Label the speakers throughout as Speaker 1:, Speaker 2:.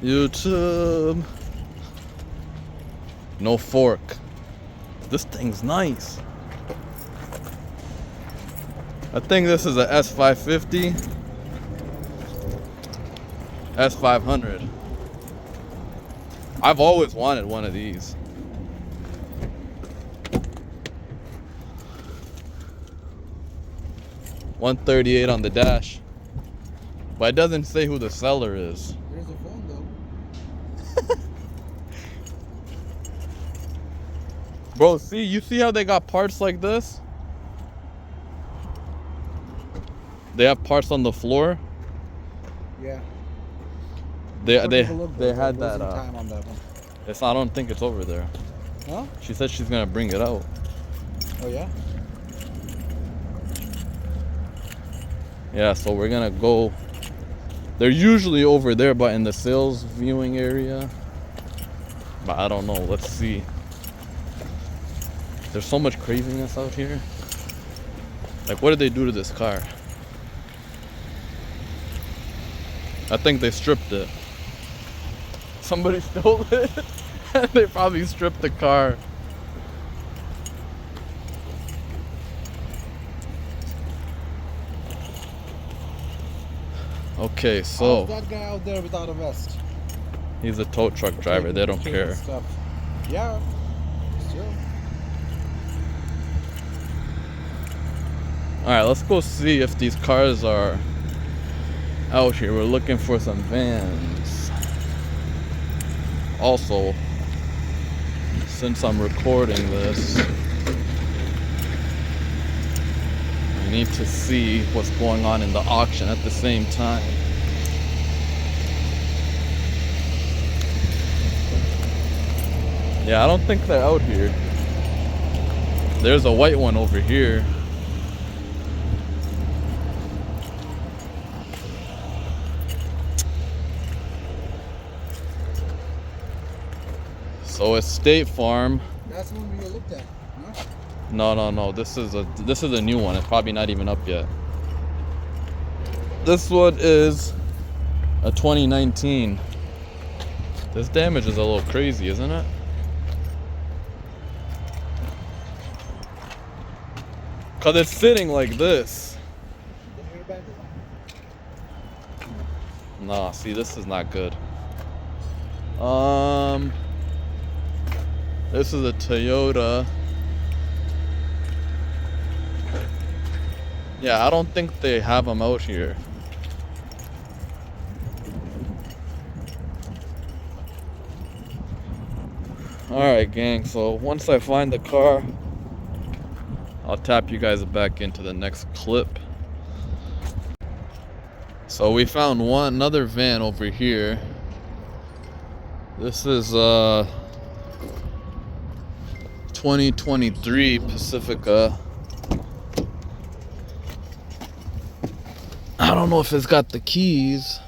Speaker 1: YouTube. No fork. This thing's nice. I think this is a S550. S500. I've always wanted one of these. $138 on the dash. But it doesn't say who the seller is.
Speaker 2: There's a phone though.
Speaker 1: Bro, see, you see how they got parts like this? They have parts on the floor.
Speaker 2: Yeah.
Speaker 1: They had
Speaker 2: that.
Speaker 1: that.
Speaker 2: Time on that one.
Speaker 1: It's. I don't think it's over there.
Speaker 2: Huh?
Speaker 1: She said she's gonna bring it out.
Speaker 2: Oh yeah.
Speaker 1: Yeah. So we're gonna go. They're usually over there, but in the sales viewing area. But I don't know. Let's see. There's so much craziness out here. Like, what did they do to this car? I think they stripped it. Somebody stole it. They probably stripped the car. Okay, so
Speaker 2: that guy out there without a vest.
Speaker 1: He's a tow truck driver. They don't care.
Speaker 2: Stuff. Yeah. Still.
Speaker 1: All right, let's go see if these cars are out here. We're looking for some vans. Also, since I'm recording this, I need to see what's going on in the auction at the same time. Yeah, I don't think they're out here. There's a white one over here. So it's State Farm.
Speaker 2: That's the one we looked at, huh?
Speaker 1: No. This is a new one. It's probably not even up yet. This one is a 2019. This damage is a little crazy, isn't it? Cause it's sitting like this. Nah, see, this is not good. This is a Toyota. Yeah, I don't think they have them out here. Alright, gang, so once I find the car, I'll tap you guys back into the next clip. So we found another van over here. This is 2023 Pacifica. I don't know if it's got the keys.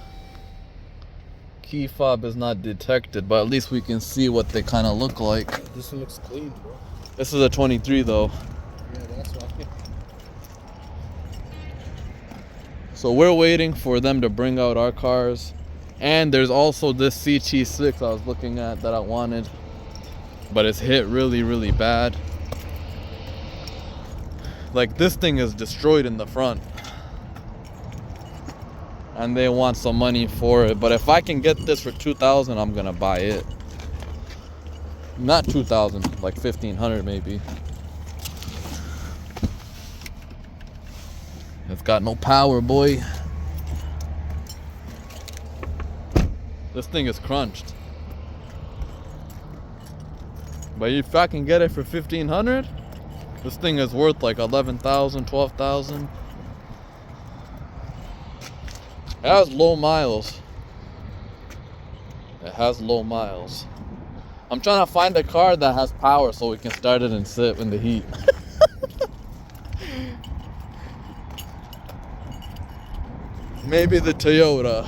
Speaker 1: Key fob is not detected, but at least we can see what they kind of look like.
Speaker 2: This one looks clean, bro.
Speaker 1: This is a 23 though.
Speaker 2: Yeah, that's why.
Speaker 1: So we're waiting for them to bring out our cars. And there's also this CT6 I was looking at that I wanted, but it's hit really, really bad. Like, this thing is destroyed in the front. And they want some money for it. But if I can get this for $2,000, I'm gonna buy it. Not 2,000, like 1,500 maybe. It's got no power, boy. This thing is crunched. But if I can get it for 1,500, this thing is worth like 11,000, 12,000. It has low miles. It has low miles. I'm trying to find a car that has power so we can start it and sit in the heat. Maybe the Toyota.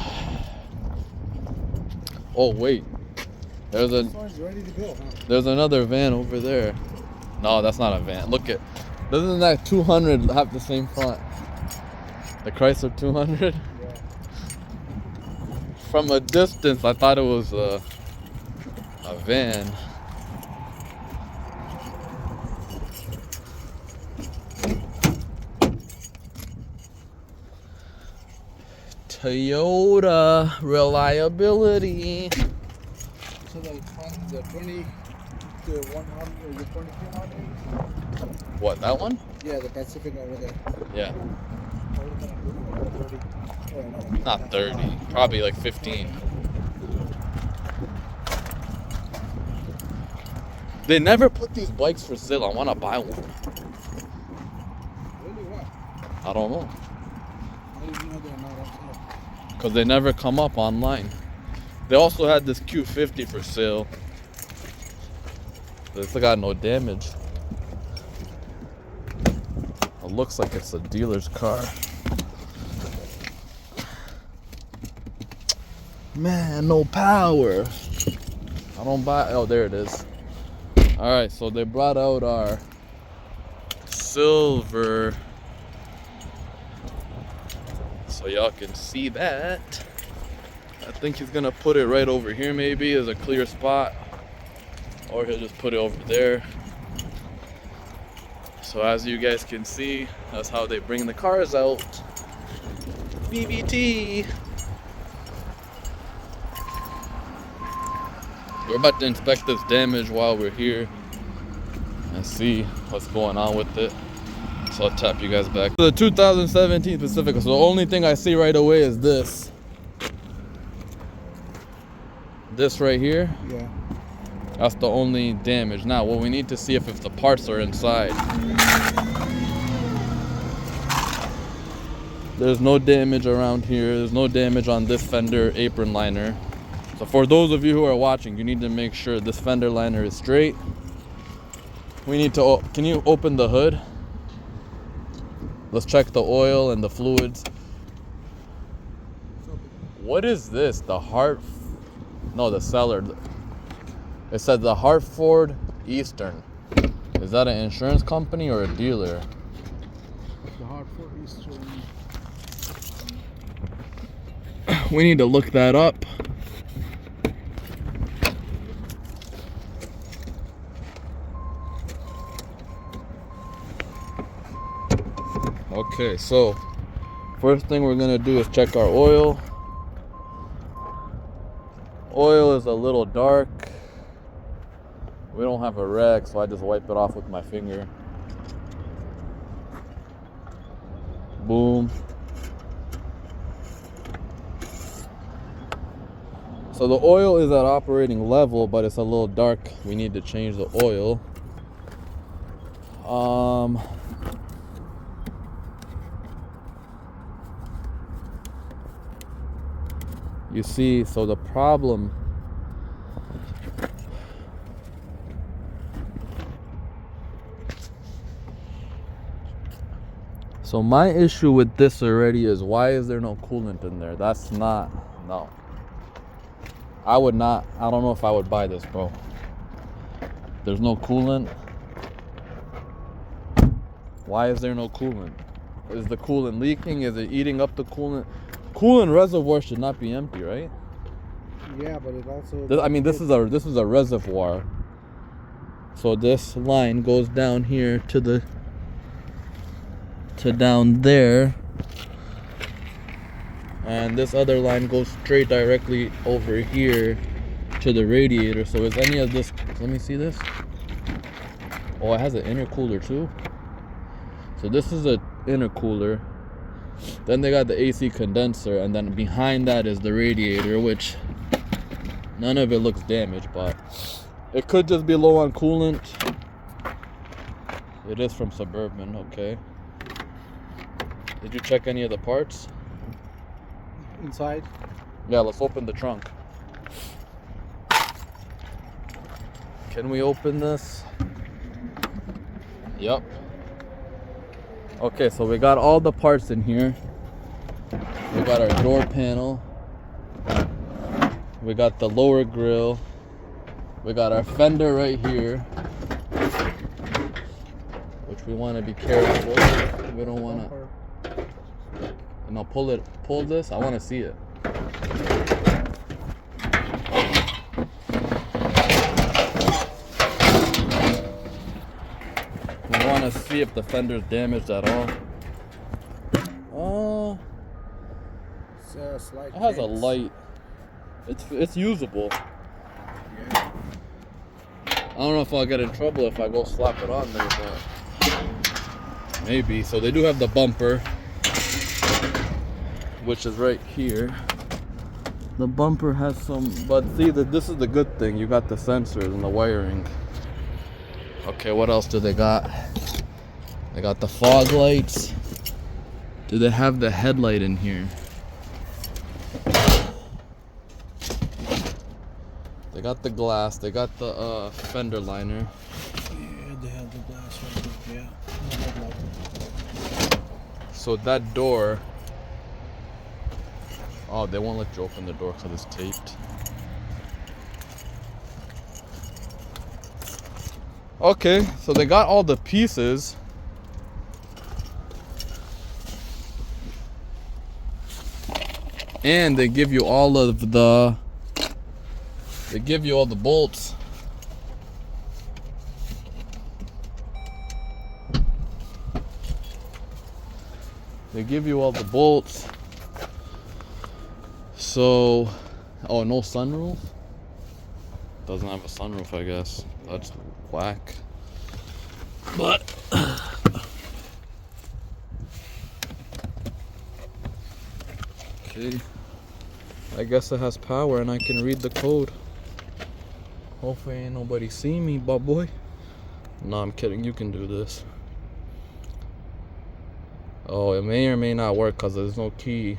Speaker 1: Oh wait, there's
Speaker 2: ready to go, huh?
Speaker 1: There's another van over there. No, that's not a van. Look at, doesn't that 200 have the same front? The Chrysler 200.
Speaker 2: Yeah.
Speaker 1: From a distance, I thought it was a van. Toyota reliability.
Speaker 2: So the 20, the 100, the 2300.
Speaker 1: What, that one?
Speaker 2: Yeah, the Pacific over there.
Speaker 1: Yeah.
Speaker 2: What are we gonna do? 30. Oh, no.
Speaker 1: Not 30, probably like 15. They never put these bikes for sale. I want to buy one.
Speaker 2: Really? What?
Speaker 1: I don't know.
Speaker 2: How do you know they're not on sale?
Speaker 1: Because they never come up online. They also had this Q50 for sale. But it's got no damage. It looks like it's a dealer's car. Man, no power. I don't buy. Oh, there it is. All right, so they brought out our silver, so y'all can see that. I think he's gonna put it right over here, maybe as a clear spot, or he'll just put it over there. So as you guys can see, that's how they bring the cars out. BBT. We're about to inspect this damage while we're here and see what's going on with it. So I'll tap you guys back. The 2017 Pacifica. So the only thing I see right away is this. This right here.
Speaker 2: Yeah.
Speaker 1: That's the only damage. Now what we need to see if the parts are inside. There's no damage around here. There's no damage on this fender apron liner. So for those of you who are watching, you need to make sure this fender liner is straight. We need to, can you open the hood? Let's check the oil and the fluids. What is this? The the seller. It said the Hartford Eastern. Is that an insurance company or a dealer?
Speaker 2: The Hartford Eastern.
Speaker 1: We need to look that up. Okay, so first thing we're gonna do is check our oil. Oil is a little dark. We don't have a rag, so I just wipe it off with my finger. Boom. So the oil is at operating level, but it's a little dark. We need to change the oil. You see, so the problem so my issue with this already is, why is there no coolant in there? That's not, no. I would not, I don't know if I would buy this, bro. There's no coolant. Why is there no coolant? Is the coolant leaking? Is it eating up the coolant? Coolant reservoir should not be empty, right?
Speaker 2: Yeah, but it also.
Speaker 1: This is a reservoir. So this line goes down here to down there, and this other line goes straight directly over here to the radiator. So is any of this? Let me see this. Oh, it has an intercooler too. So this is a intercooler. Then they got the AC condenser, and then behind that is the radiator, which none of it looks damaged, but it could just be low on coolant. It is from Suburban, okay. Did you check any of the parts?
Speaker 2: Inside?
Speaker 1: Yeah, let's open the trunk. Can we open this? Yep. Okay, so we got all the parts in here. We got our door panel. We got the lower grille. We got our fender right here, which we want to be careful. We don't want to. No, pull this. I want to see it. trying to see if the fender's damaged at all. Oh,
Speaker 2: Slight
Speaker 1: it has a
Speaker 2: dents.
Speaker 1: light. It's usable.
Speaker 2: Yeah.
Speaker 1: I don't know if I'll get in trouble if I go slap it on there, but maybe. So they do have the bumper, which is right here. The bumper has some, but see, this is the good thing. You got the sensors and the wiring. Okay, what else do they got? They got the fog lights. Do they have the headlight in here? They got the glass. They got the fender liner.
Speaker 2: Yeah, they have the glass right there. Yeah.
Speaker 1: So that door. Oh, they won't let you open the door because it's taped. Okay, so they got all the pieces. And they give you all of the... They give you all the bolts. They give you all the bolts. So, oh, no sunroof? Doesn't have a sunroof, I guess. That's whack. But okay. I guess it has power and I can read the code. Hopefully ain't nobody see me, but boy. No, I'm kidding, you can do this. Oh, it may or may not work because there's no key.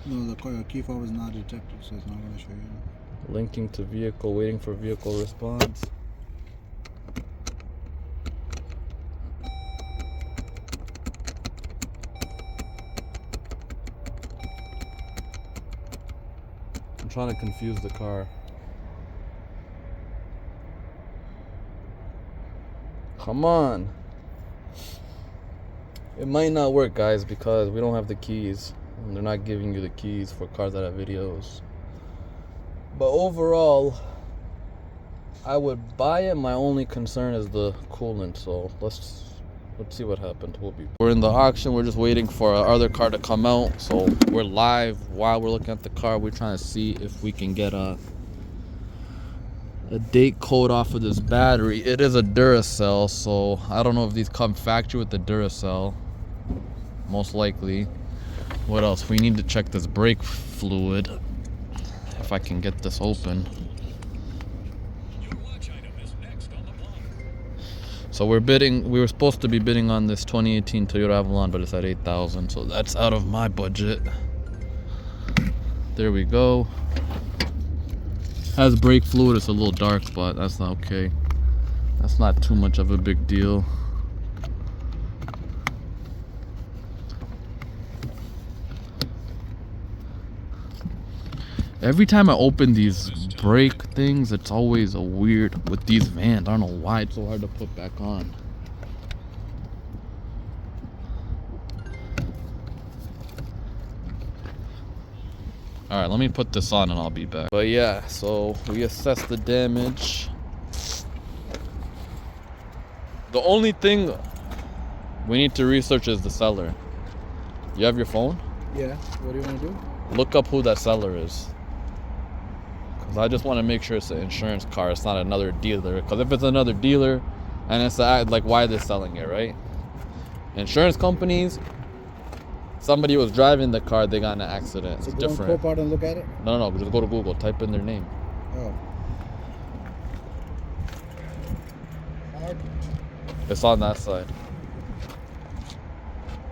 Speaker 2: No, the key fob is not detected, so it's not going to show you.
Speaker 1: Linking to vehicle, waiting for vehicle response. I'm trying to confuse the car. Come on. It might not work, guys, because we don't have the keys. And they're not giving you the keys for cars that have videos. But overall, I would buy it. My only concern is the coolant. So let's see what happens. We're in the auction. We're just waiting for our other car to come out. So we're live while we're looking at the car. We're trying to see if we can get a date code off of this battery. It is a Duracell, so I don't know if these come factory with the Duracell. Most likely. What else? We need to check this brake fluid. If I can get this open. So we're bidding. We were supposed to be bidding on this 2018 Toyota Avalon, but it's at $8,000, so that's out of my budget. There we go. Has brake fluid. It's a little dark, but that's not okay. That's not too much of a big deal. Every time I open these brake things, it's always a weird with these vans. I don't know why it's so hard to put back on. Alright, let me put this on and I'll be back. But yeah, so we assessed the damage. The only thing we need to research is the seller. You have your phone?
Speaker 2: Yeah, what do you want to do?
Speaker 1: Look up who that seller is. Because I just want to make sure it's an insurance car. It's not another dealer. Because if it's another dealer and it's like why they're selling it, right? Insurance companies, somebody was driving the car, they got in an accident.
Speaker 2: So
Speaker 1: it's
Speaker 2: go
Speaker 1: different.
Speaker 2: on Copart and look at it?
Speaker 1: No, just go to Google, type in their name.
Speaker 2: Oh.
Speaker 1: It's on that side.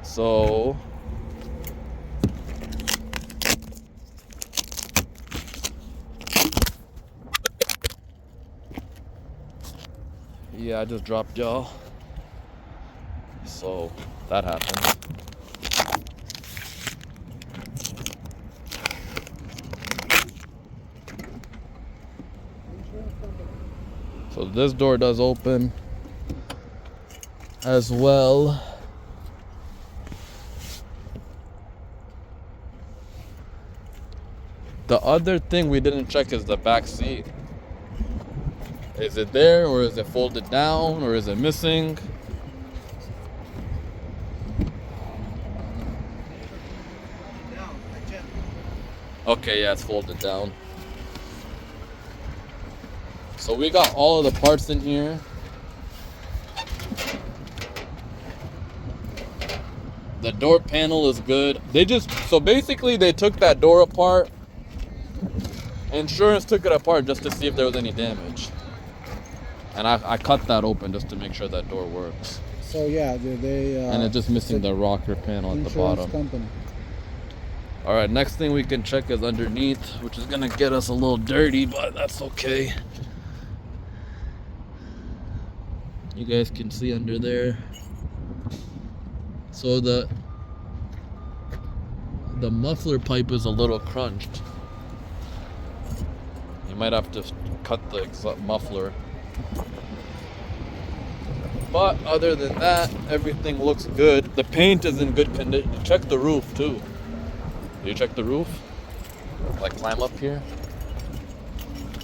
Speaker 1: So yeah, I just dropped y'all. So that happened. So this door does open as well. The other thing we didn't check is the back seat. Is it there, or is it folded down, or is it missing? Okay, yeah, it's folded down. So we got all of the parts in here. The door panel is good. So basically they took that door apart. Insurance took it apart just to see if there was any damage. And I cut that open just to make sure that door works.
Speaker 2: So yeah, they
Speaker 1: and it's just missing the rocker panel at the bottom.
Speaker 2: Company.
Speaker 1: All right, next thing we can check is underneath, which is gonna get us a little dirty, but that's okay. You guys can see under there. So the muffler pipe is a little crunched. You might have to cut the muffler. But other than that, everything looks good. The paint is in good condition. Check the roof too. Do you check the roof? Like climb up here.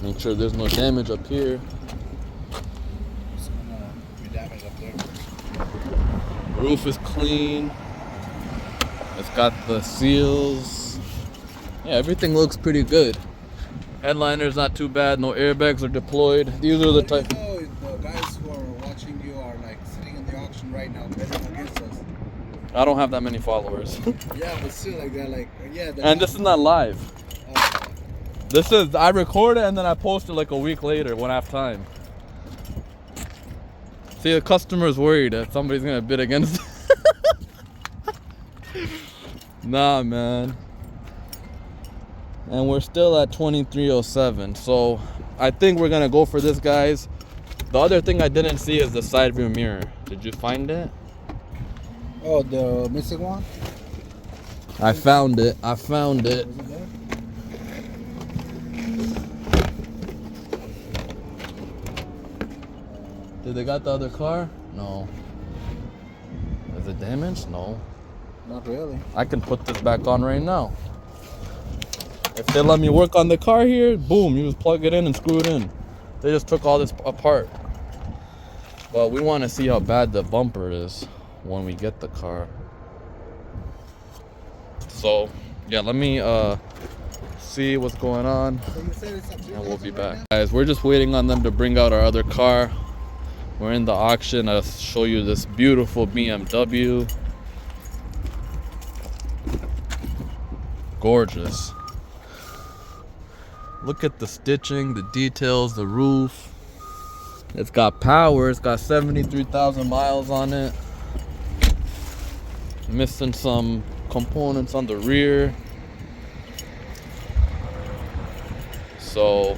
Speaker 1: Make sure there's no damage up here.
Speaker 2: It's gonna be damaged up there.
Speaker 1: Roof is clean. It's got the seals. Yeah, everything looks pretty good. Headliner's not too bad. No airbags are deployed. These are the type.
Speaker 2: The guys who are watching you are like sitting in the auction right now betting against us.
Speaker 1: I don't have that many followers.
Speaker 2: Yeah, but still, like they're like, yeah.
Speaker 1: And this is not live. This is, I record it and then I post it like a week later when I have time. See, the customer's worried that somebody's gonna bid against it. Nah, man. And we're still at 2307. So I think we're gonna go for this, guys. The other thing I didn't see is the side view mirror. Did you find it?
Speaker 2: Oh, the missing one?
Speaker 1: I found it. I found it.
Speaker 2: Was it there?
Speaker 1: Did they got the other car? No. Is it damaged? No.
Speaker 2: Not really.
Speaker 1: I can put this back on right now. If they let me work on the car here, boom, you just plug it in and screw it in. They just took all this apart. But we want to see how bad the bumper is when we get the car. So, yeah, let me see what's going on. And we'll be back. Guys, we're just waiting on them to bring out our other car. We're in the auction. I'll show you this beautiful BMW. Gorgeous. Look at the stitching, the details, the roof. It's got power. It's got 73,000 miles on it. Missing some components on the rear. So,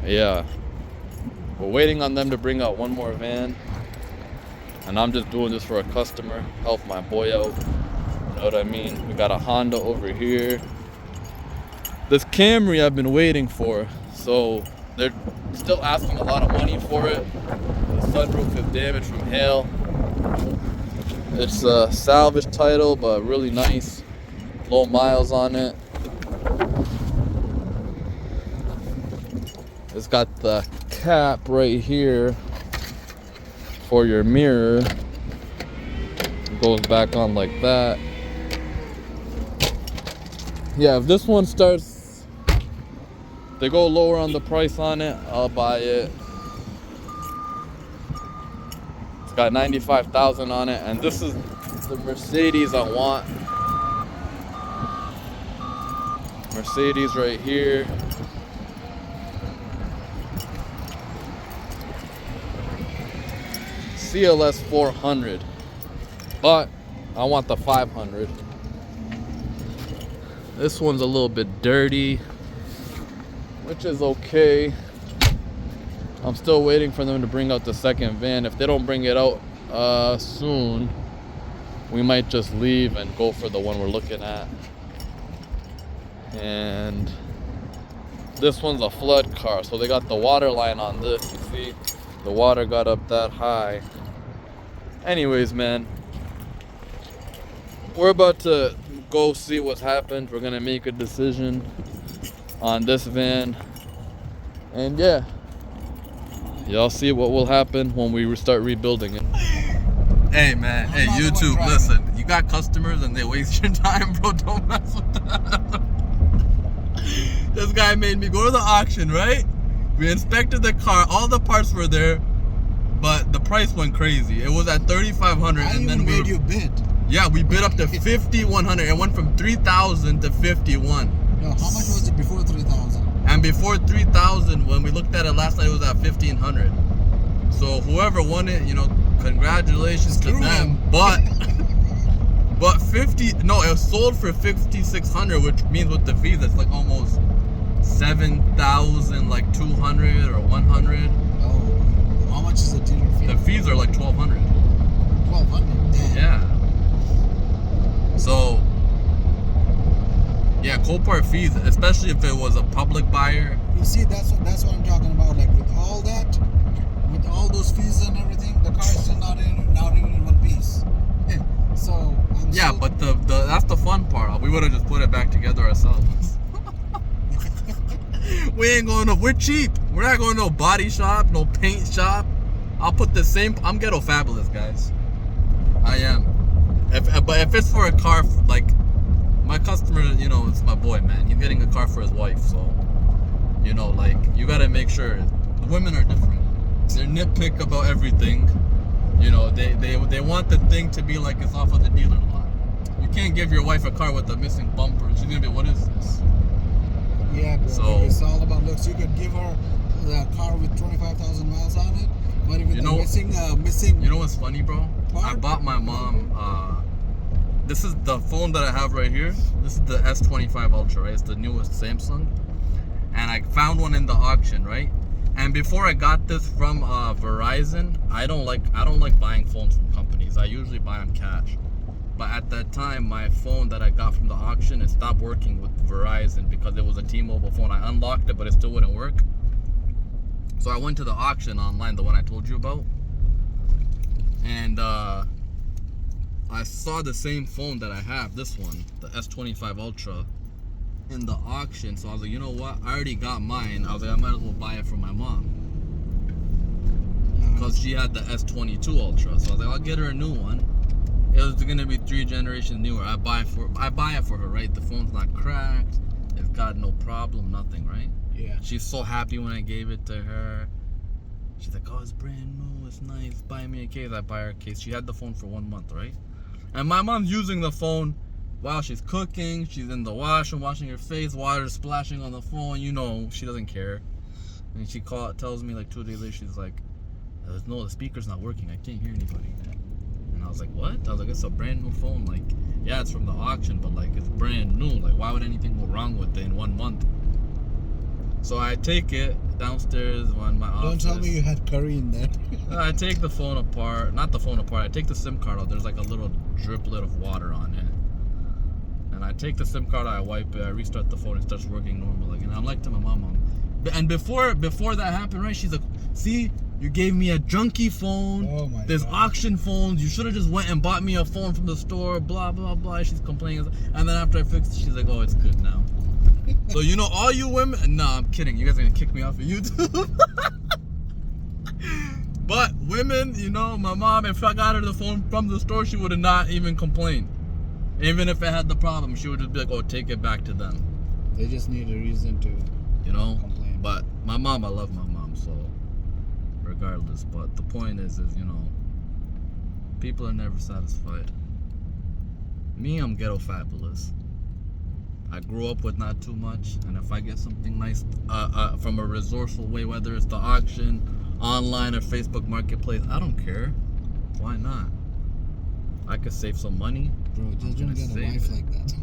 Speaker 1: yeah. We're waiting on them to bring out one more van. And I'm just doing this for a customer. Help my boy out. You know what I mean? We got a Honda over here. This Camry I've been waiting for. So they're still asking a lot of money for it. The sunroof is damaged from hail. It's a salvage title, but really nice. Low miles on it. It's got the cap right here for your mirror. It goes back on like that. Yeah, if this one starts, they go lower on the price on it, I'll buy it. It's got 95,000 on it, and this is the Mercedes I want. Mercedes right here. CLS 400, but I want the 500. This one's a little bit dirty, which is okay. I'm still waiting for them to bring out the second van. If they don't bring it out soon, we might just leave and go for the one we're looking at. And this one's a flood car, so they got the water line on this. You see, the water got up that high. Anyways, man, we're about to go see what's happened. We're gonna make a decision on this van, and yeah, y'all see what will happen when we start rebuilding it. Hey man, hey YouTube, listen, you got customers and they waste your time, bro. Don't mess with that. This guy made me go to the auction, right? We inspected the car. All the parts were there, but the price went crazy. It was at $3,500, and then
Speaker 2: made you bid.
Speaker 1: Yeah, we bid up to $5,100. It went from $3,000 to $51,000.
Speaker 2: No, how much was it before 3,000?
Speaker 1: And before 3,000, when we looked at it last night, it was at $1,500. So whoever won it, you know, congratulations to them. But it was sold for $5,600, which means with the fees, it's like almost $7,000, like $200 or $100.
Speaker 2: Oh, how much is the dealer fee?
Speaker 1: The fees are like $1,200.
Speaker 2: $1,200. Damn.
Speaker 1: Yeah. So, yeah, Copart fees, especially if it was a public buyer.
Speaker 2: You see, that's what I'm talking about. Like with all that, with all those fees and everything, the car is still not even in one piece. So
Speaker 1: but that's the fun part. We would have just put it back together ourselves. We ain't going to. We're cheap. We're not going to no body shop, no paint shop. I'll put the same. I'm ghetto fabulous, guys. I am. But if it's for a car, like my customer, you know, it's my boy, man. He's getting a car for his wife, so you know, like you gotta make sure. The women are different. They nitpick about everything. You know, they want the thing to be like it's off of the dealer lot. You can't give your wife a car with a missing bumper. She's gonna be, what is this?
Speaker 2: Yeah, bro.
Speaker 1: So
Speaker 2: it's all about looks. You could give her the car with 25,000 miles on it, but if it's missing.
Speaker 1: You know what's funny, bro?
Speaker 2: Part?
Speaker 1: I bought my mom. This is the phone that I have right here. This is the S25 Ultra, right? It's the newest Samsung, and I found one in the auction, right? And before I got this from Verizon, I don't like buying phones from companies. I usually buy them cash. But at that time, my phone that I got from the auction, it stopped working with Verizon because it was a T-Mobile phone. I unlocked it, but it still wouldn't work. So I went to the auction online, the one I told you about, and I saw the same phone that I have, this one, the S25 Ultra, in the auction. So I was like, you know what? I already got mine. I was like, I might as well buy it for my mom because she had the S22 Ultra. So I was like, I'll get her a new one. It was gonna be 3 generations newer. I buy it for her, right? The phone's not cracked. It's got no problem, nothing, right?
Speaker 2: Yeah.
Speaker 1: She's so happy when I gave it to her. She's like, oh, it's brand new, it's nice, buy me a case. I buy her a case. She had the phone for 1 month, right? And my mom's using the phone while she's cooking. She's in the washroom washing her face, water splashing on the phone. You know, she doesn't care. And she tells me like 2 days later, she's like, no, the speaker's not working. I can't hear anybody. And I was like, what? I was like, it's a brand new phone. Like, yeah, it's from the auction, but like, it's brand new. Like, why would anything go wrong with it in 1 month? So I take it downstairs on my office.
Speaker 2: Don't tell me you had curry in there.
Speaker 1: I take the phone apart. Not the phone apart. I take the SIM card out. There's like a little driplet of water on it. And I take the SIM card out, I wipe it, I restart the phone, it starts working normal again. I'm like to my mom. And before that happened, right, she's like, see, you gave me a junky phone.
Speaker 2: Oh my
Speaker 1: There's
Speaker 2: God.
Speaker 1: auction phones. You should have just went and bought me a phone from the store, blah, blah, blah. She's complaining. And then after I fixed it, she's like, oh, it's good now. So, you know, all you women, no, I'm kidding. You guys are going to kick me off of YouTube. But women, you know, my mom, if I got her the phone from the store, she would have not even complained. Even if it had the problem, she would just be like, oh, take it back to them.
Speaker 2: They just need a reason to,
Speaker 1: you know,
Speaker 2: complain.
Speaker 1: But my mom, I love my mom, so regardless. But the point is, you know, people are never satisfied. Me, I'm ghetto fabulous. I grew up with not too much, and if I get something nice from a resourceful way, whether it's the auction, online, or Facebook Marketplace, I don't care. Why not? I could save some money.
Speaker 2: Bro, just don't get a wife like that.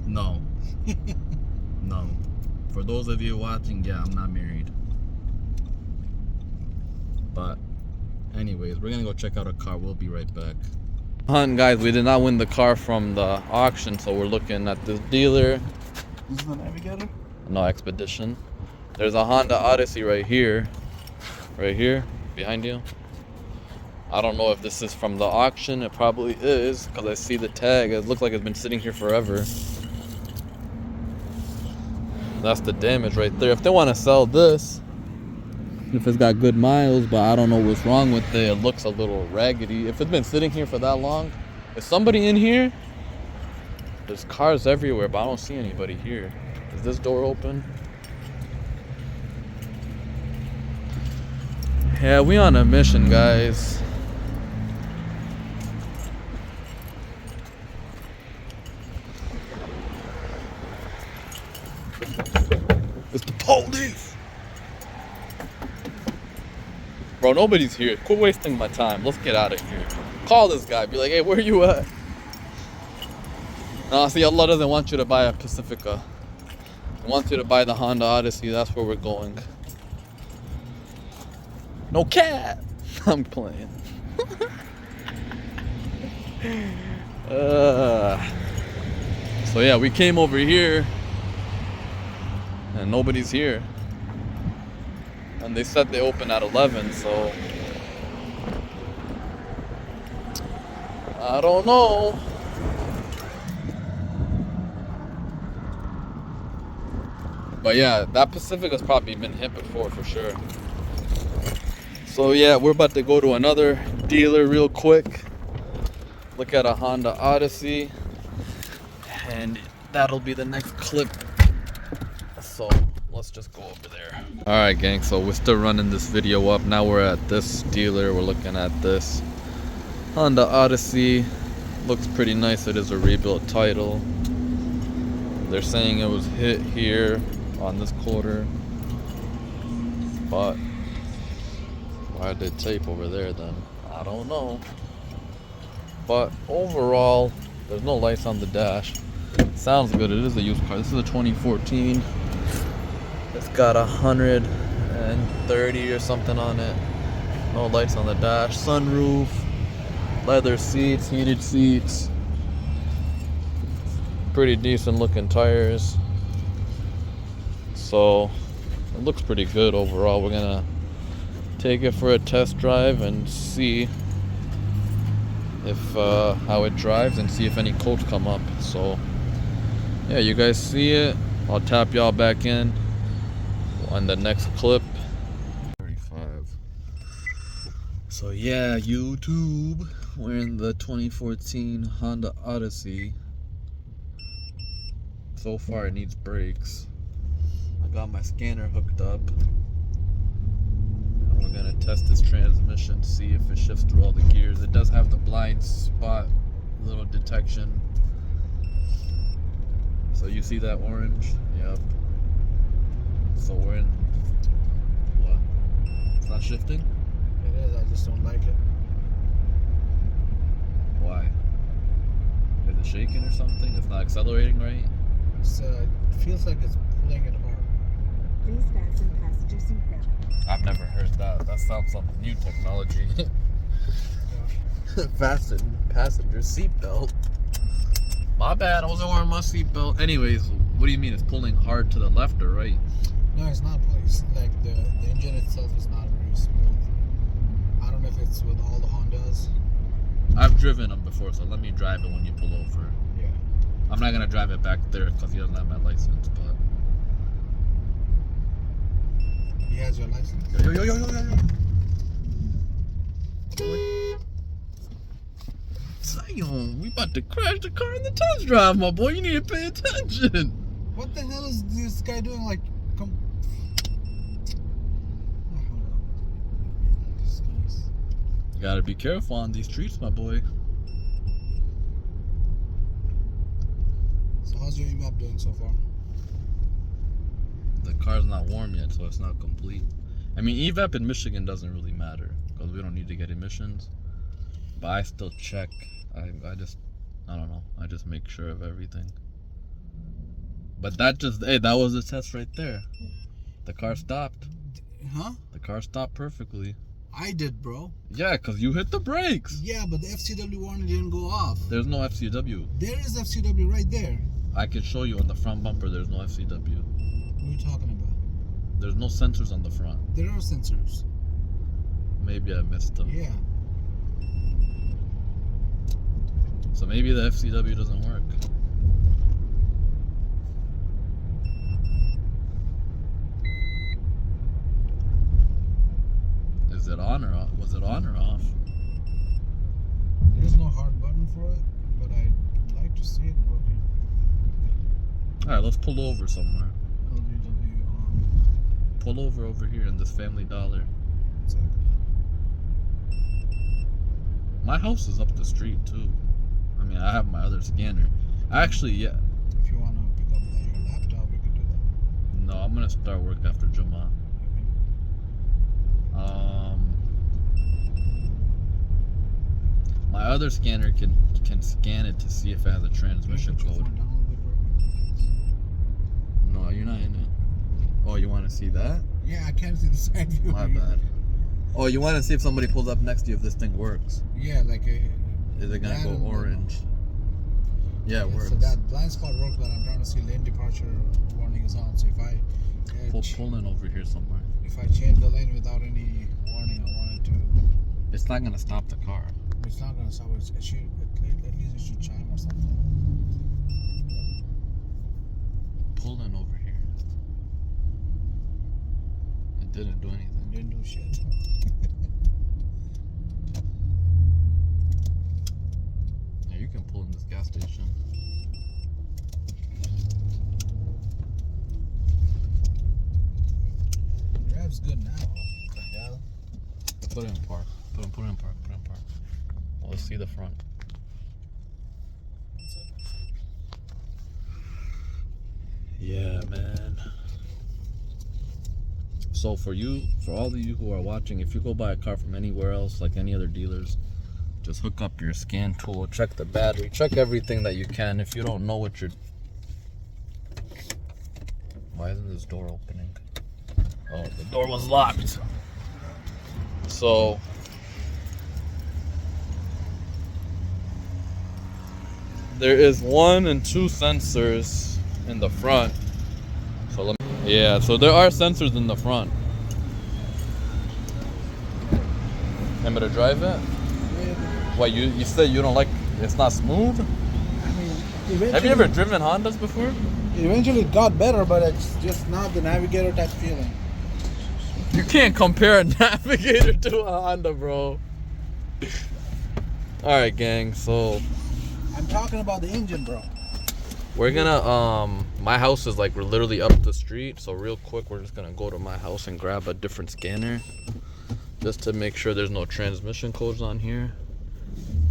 Speaker 1: No. No. For those of you watching, yeah, I'm not married. But anyways, we're gonna go check out a car. We'll be right back. Hunt, guys, we did not win the car from the auction, so we're looking at this dealer.
Speaker 2: This is the Navigator?
Speaker 1: No, Expedition. There's a Honda Odyssey right here, behind you. I don't know if this is from the auction. It probably is, because I see the tag. It looks like it's been sitting here forever. That's the damage right there. If they want to sell this, if it's got good miles, but I don't know what's wrong with it, it looks a little raggedy. If it's been sitting here for that long, is somebody in here? There's cars everywhere, but I don't see anybody here. Is this door open? Yeah, we on a mission, guys. It's the police. Bro, nobody's here. Quit wasting my time. Let's get out of here. Call this guy. Be like, hey, where you at? No, see, Allah doesn't want you to buy a Pacifica. He wants you to buy the Honda Odyssey. That's where we're going. No cat. I'm playing. So yeah, we came over here and nobody's here. And they said they open at 11, so I don't know. But yeah, that Pacifica's probably been hit before for sure. So yeah, we're about to go to another dealer real quick. Look at a Honda Odyssey. And that'll be the next clip. So let's just go over there. Alright gang, so we're still running this video up. Now we're at this dealer. We're looking at this Honda Odyssey. Looks pretty nice. It is a rebuilt title. They're saying it was hit here on this quarter. But why did they tape over there then? I don't know. But overall, there's no lights on the dash. Sounds good. It is a used car. This is a 2014. It's got 130 or something on it. No lights on the dash. Sunroof, leather seats, heated seats. Pretty decent looking tires. So it looks pretty good overall. We're gonna take it for a test drive and see if how it drives and see if any codes come up. So yeah, you guys see it. I'll tap y'all back in on the next clip. 35. So yeah, YouTube, we're in the 2014 Honda Odyssey. So far it needs brakes. I got my scanner hooked up. And we're gonna test this transmission, see if it shifts through all the gears. It does have the blind spot little detection. So you see that orange? Yep. So we're in what? It's not shifting?
Speaker 2: It is, I just don't like it.
Speaker 1: Why? Is it shaking or something? It's not accelerating right?
Speaker 2: It's, it feels like it's pulling it hard.
Speaker 3: Please fasten passenger seatbelt.
Speaker 1: I've never heard that. That sounds like new technology. Fasten passenger seatbelt. My bad, I wasn't wearing my seatbelt. Anyways, what do you mean? It's pulling hard to the left or right?
Speaker 2: No, it's not. It's like the engine itself is not very smooth. I don't know if it's with all the Hondas.
Speaker 1: I've driven them before, so let me drive it when you pull over.
Speaker 2: Yeah.
Speaker 1: I'm not gonna drive it back there because he doesn't have my license, but
Speaker 2: He has your license?
Speaker 1: yo. Zion, we about to crash the car in the test drive, my boy. You need to pay attention.
Speaker 2: What the hell is this guy doing? Like, come. This guy's.
Speaker 1: You gotta be careful on these streets, my boy.
Speaker 2: So how's your EMAP doing so far?
Speaker 1: The car's not warm yet, so it's not complete. I mean, EVAP in Michigan doesn't really matter because we don't need to get emissions. But I still check. I don't know. I just make sure of everything. But that was a test right there. The car stopped.
Speaker 2: Huh?
Speaker 1: The car stopped perfectly.
Speaker 2: I did, bro.
Speaker 1: Yeah, because you hit the brakes.
Speaker 2: Yeah, but the FCW warning didn't go off.
Speaker 1: There's no FCW.
Speaker 2: There is FCW right there.
Speaker 1: I could show you on the front bumper there's no FCW.
Speaker 2: What are you talking about?
Speaker 1: There's no sensors on the front.
Speaker 2: There are sensors.
Speaker 1: Maybe I missed them.
Speaker 2: Yeah.
Speaker 1: So maybe the FCW doesn't work. Is it on or off? Was it on or off?
Speaker 2: There's no hard button for it, but I'd like to see it working.
Speaker 1: Alright, let's pull over somewhere.
Speaker 2: LGW
Speaker 1: Pull over here in this Family Dollar. My house is up the street too. I mean, I have my other scanner. Actually, yeah.
Speaker 2: If you want to pick up your laptop, we could do that.
Speaker 1: No, I'm gonna start work after Juma. My other scanner can scan it to see if it has a transmission code. No, you're not in it. Oh, you want to see that?
Speaker 2: Yeah, I can't see the side view.
Speaker 1: My bad. Oh, you want to see if somebody pulls up next to you if this thing works?
Speaker 2: Yeah, like a.
Speaker 1: Is it gonna go orange? Yeah, it works.
Speaker 2: So that blind spot works, but I'm trying to see lane departure warning is on. So if I
Speaker 1: pull in over here somewhere.
Speaker 2: If I change the lane without any warning, I wanted to.
Speaker 1: It's not gonna stop the car.
Speaker 2: It's not gonna stop. It should at least it should chime or something.
Speaker 1: Pull in over here. It didn't do anything.
Speaker 2: Didn't do shit.
Speaker 1: Yeah, you can pull in this gas station.
Speaker 2: Drive's good now. What the hell?
Speaker 1: Put it in park. Put it in park. Well, let's see the front. Yeah, man. So for all of you who are watching, if you go buy a car from anywhere else, like any other dealers, just hook up your scan tool, check the battery, check everything that you can. If you don't know what you're... Why isn't this door opening? Oh, the door was locked. So... there is 1 and 2 sensors in the front. So so there are sensors in the front. I'm gonna drive it? Why, you said you don't like, it's not smooth?
Speaker 2: I mean,
Speaker 1: have you ever driven Hondas before?
Speaker 2: Eventually it got better, but it's just not the Navigator type feeling.
Speaker 1: You can't compare a Navigator to a Honda, bro. Alright, gang, so
Speaker 2: I'm talking about the engine, bro.
Speaker 1: we're gonna my house is like we're literally up the street, so real quick we're just gonna go to my house and grab a different scanner just to make sure there's no transmission codes on here,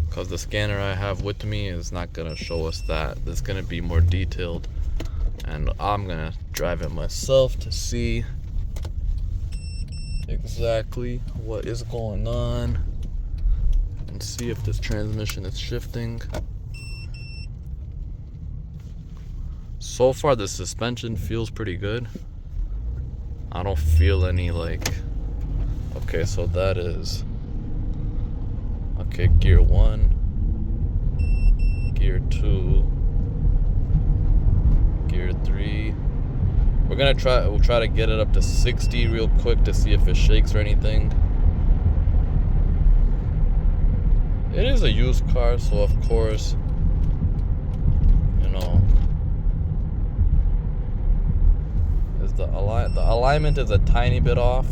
Speaker 1: because the scanner I have with me is not gonna show us that. It's gonna be more detailed, and I'm gonna drive it myself to see exactly what is going on and see if this transmission is shifting. So far the suspension feels pretty good. I don't feel any like, okay, so that is, okay, gear 1, gear 2, gear 3. We'll try to get it up to 60 real quick to see if it shakes or anything. It is a used car, so of course, you know, the alignment is a tiny bit off.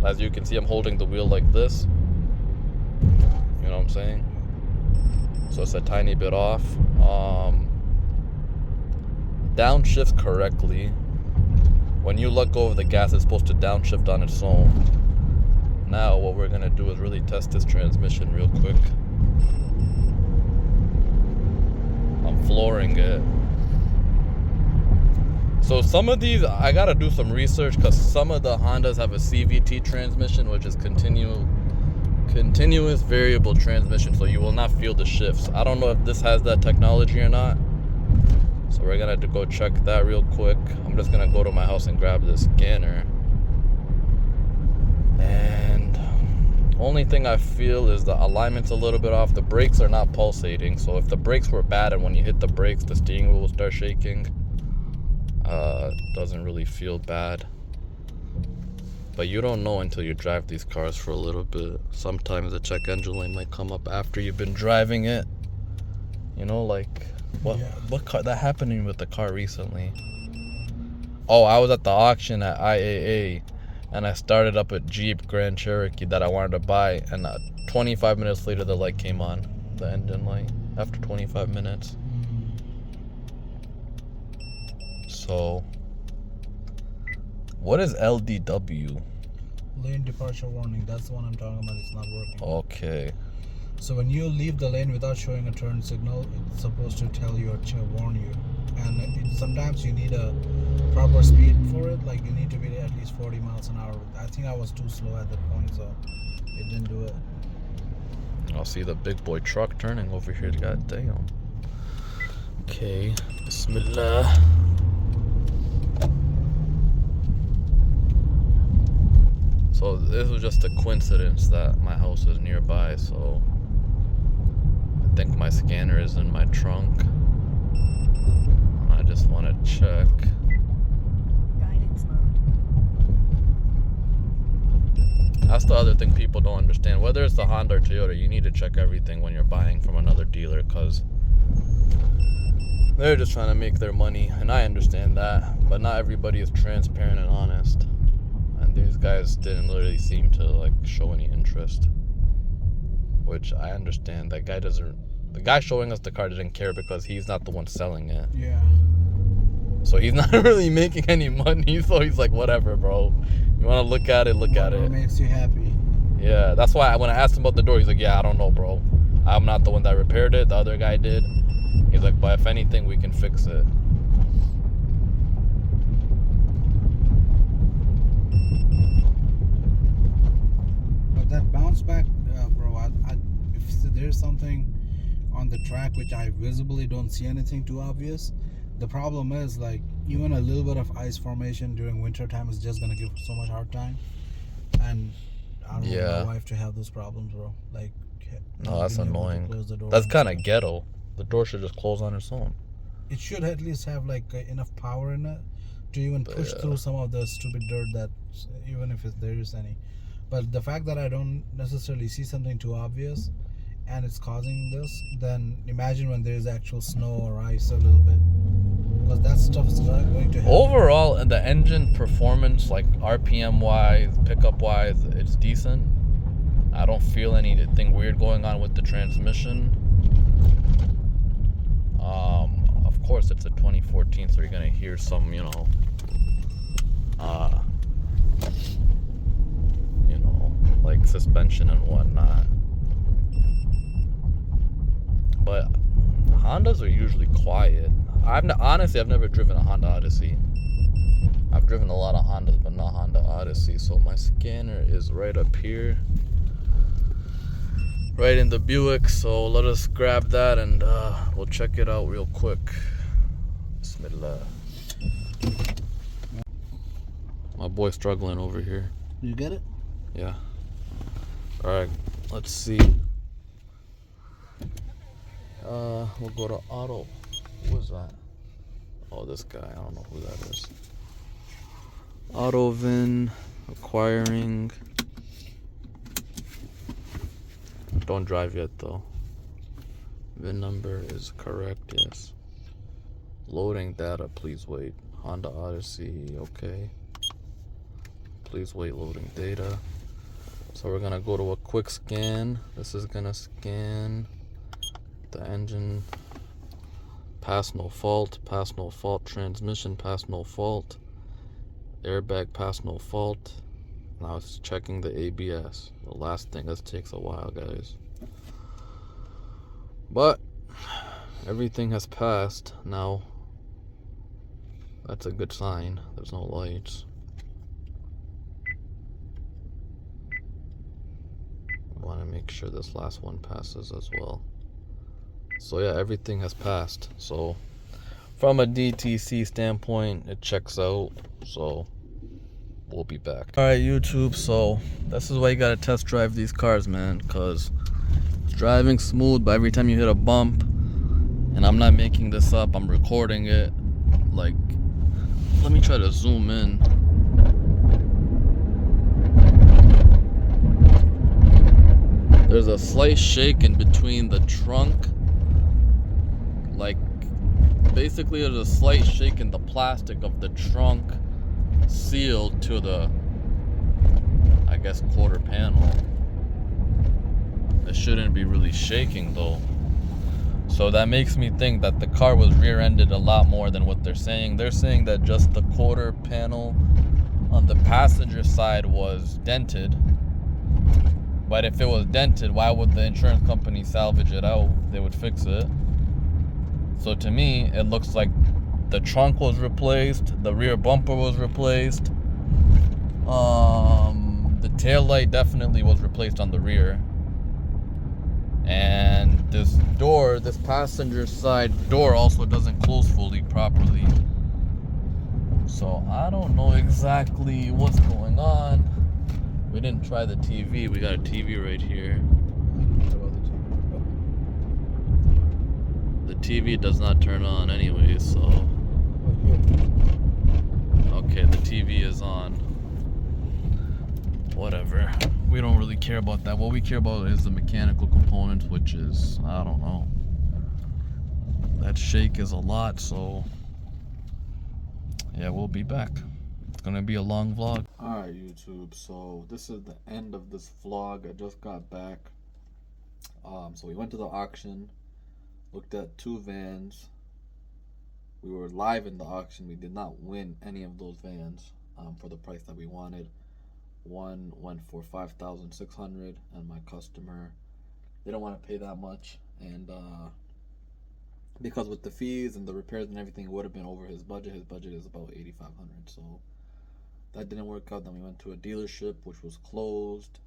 Speaker 1: As you can see, I'm holding the wheel like this. You know what I'm saying? So it's a tiny bit off. Downshift correctly. When you let go of the gas, it's supposed to downshift on its own. Now what we're gonna do is really test this transmission real quick. I'm flooring it. So some of these, I gotta do some research, because some of the Hondas have a CVT transmission, which is continuous variable transmission, so you will not feel the shifts. I don't know if this has that technology or not, so we're gonna have to go check that real quick. I'm just gonna go to my house and grab this scanner, and only thing I feel is the alignment's a little bit off. The brakes are not pulsating, so if the brakes were bad and when you hit the brakes the steering wheel will start shaking, doesn't really feel bad. But you don't know until you drive these cars for a little bit. Sometimes the check engine light might come up after you've been driving it. You know, like what car that happened to me with the car recently? Oh, I was at the auction at IAA and I started up a Jeep Grand Cherokee that I wanted to buy, and 25 minutes later the light came on, the engine light, after 25 minutes. So, what is LDW?
Speaker 2: Lane departure warning. That's the one I'm talking about. It's not working.
Speaker 1: Okay.
Speaker 2: So when you leave the lane without showing a turn signal, it's supposed to tell you or warn you. And sometimes you need a proper speed for it. Like you need to be at least 40 miles an hour. I think I was too slow at that point, so it didn't do it.
Speaker 1: I'll see the big boy truck turning over here. God damn. Okay. Bismillah. So this was just a coincidence that my house is nearby, so I think my scanner is in my trunk. I just want to check.
Speaker 3: Guidance mode.
Speaker 1: That's the other thing people don't understand. Whether it's the Honda or Toyota, you need to check everything when you're buying from another dealer, because they're just trying to make their money, and I understand that, but not everybody is transparent and honest. And these guys didn't really seem to like show any interest, which I understand. That guy doesn't. The guy showing us the car didn't care because he's not the one selling it.
Speaker 2: Yeah.
Speaker 1: So he's not really making any money. So he's like, whatever, bro. You want to look at it, look at it.
Speaker 2: What makes you happy?
Speaker 1: Yeah, that's why when I asked him about the door, he's like, yeah, I don't know, bro. I'm not the one that repaired it. The other guy did. He's like, but if anything, we can fix it.
Speaker 2: But that bounce back, bro, if there's something on the track which I visibly don't see anything too obvious, the problem is like even a little bit of ice formation during winter time is just gonna give so much hard time. And I don't want my wife to have those problems, bro. Like,
Speaker 1: no, that's annoying.
Speaker 2: Close the door.
Speaker 1: That's kind of ghetto. The door should just close on its own.
Speaker 2: It should at least have like enough power in it to even push through some of the stupid dirt that, even if there is any. But the fact that I don't necessarily see something too obvious and it's causing this, then imagine when there's actual snow or ice a little bit, because that stuff is going to happen.
Speaker 1: Overall, in the engine performance, like RPM wise, pickup wise, it's decent. I don't feel anything weird going on with the transmission. Of course, it's a 2014, so you're gonna hear some, like suspension and whatnot. But Hondas are usually quiet. I've never driven a Honda Odyssey. I've driven a lot of Hondas, but not Honda Odyssey. So my scanner is right up here, right in the Buick. So let us grab that and we'll check it out real quick. Bismillah. My boy's struggling over here.
Speaker 2: You get it?
Speaker 1: Yeah. Alright, let's see. We'll go to auto. What is that? Oh, this guy. I don't know who that is. Auto VIN, acquiring. Don't drive yet though. VIN number is correct, yes. Loading data, please wait. Honda Odyssey, okay. Please wait, loading data. So we're gonna go to a quick scan. This is gonna scan the engine. Pass no fault, transmission, pass no fault, airbag, pass no fault. Now it's checking the ABS. The last thing, that takes a while, guys. But everything has passed. Now that's a good sign. There's no lights. I want to make sure this last one passes as well. So yeah, everything has passed. So from a DTC standpoint, it checks out. So we'll be back. Alright, YouTube, so this is why you gotta test drive these cars, man, because it's driving smooth, but every time you hit a bump, and I'm not making this up, I'm recording it, like, let me try to zoom in. There's a slight shake in between the trunk, like, basically there's a slight shake in the plastic of the trunk sealed to the, I guess, quarter panel. It shouldn't be really shaking though. So that makes me think that the car was rear-ended a lot more than what they're saying. They're saying that just the quarter panel on the passenger side was dented. But if it was dented, why would the insurance company salvage it out? They would fix it. So to me, it looks like the trunk was replaced, the rear bumper was replaced. The tail light definitely was replaced on the rear. And this door, this passenger side door also doesn't close fully properly. So I don't know exactly what's going on. We didn't try the TV. We got a TV right here. The TV does not turn on anyway, so... Okay, the TV is on. Whatever. We don't really care about that. What we care about is the mechanical components, which is, I don't know. That shake is a lot, so... Yeah, we'll be back. It's gonna be a long vlog. Alright, YouTube, so this is the end of this vlog. I just got back. So we went to the auction, looked at 2 vans. We were live in the auction. We did not win any of those vans for the price that we wanted. One went for $5,600, and my customer didn't want to pay that much, and because with the fees and the repairs and everything, it would have been over his budget. His budget is about $8,500, so that didn't work out. Then we went to a dealership which was closed,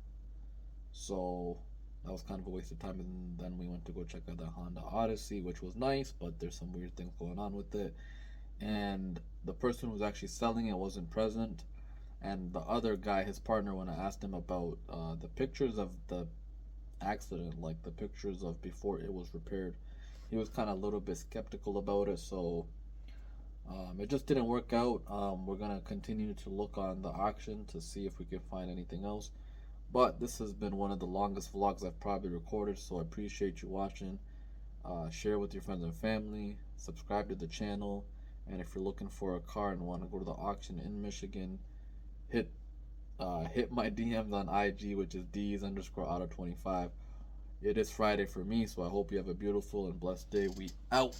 Speaker 1: so that was kind of a waste of time. And then we went to go check out the Honda Odyssey, which was nice, but there's some weird things going on with it, and the person who was actually selling it wasn't present. And the other guy, his partner, when I asked him about the pictures of the accident, like the pictures of before it was repaired, he was kind of a little bit skeptical about it. So it just didn't work out. We're going to continue to look on the auction to see if we can find anything else. But this has been one of the longest vlogs I've probably recorded, so I appreciate you watching. Share with your friends and family. Subscribe to the channel. And if you're looking for a car and want to go to the auction in Michigan, hit my DMs on IG, which is D's_auto25. It is Friday for me, so I hope you have a beautiful and blessed day. We out.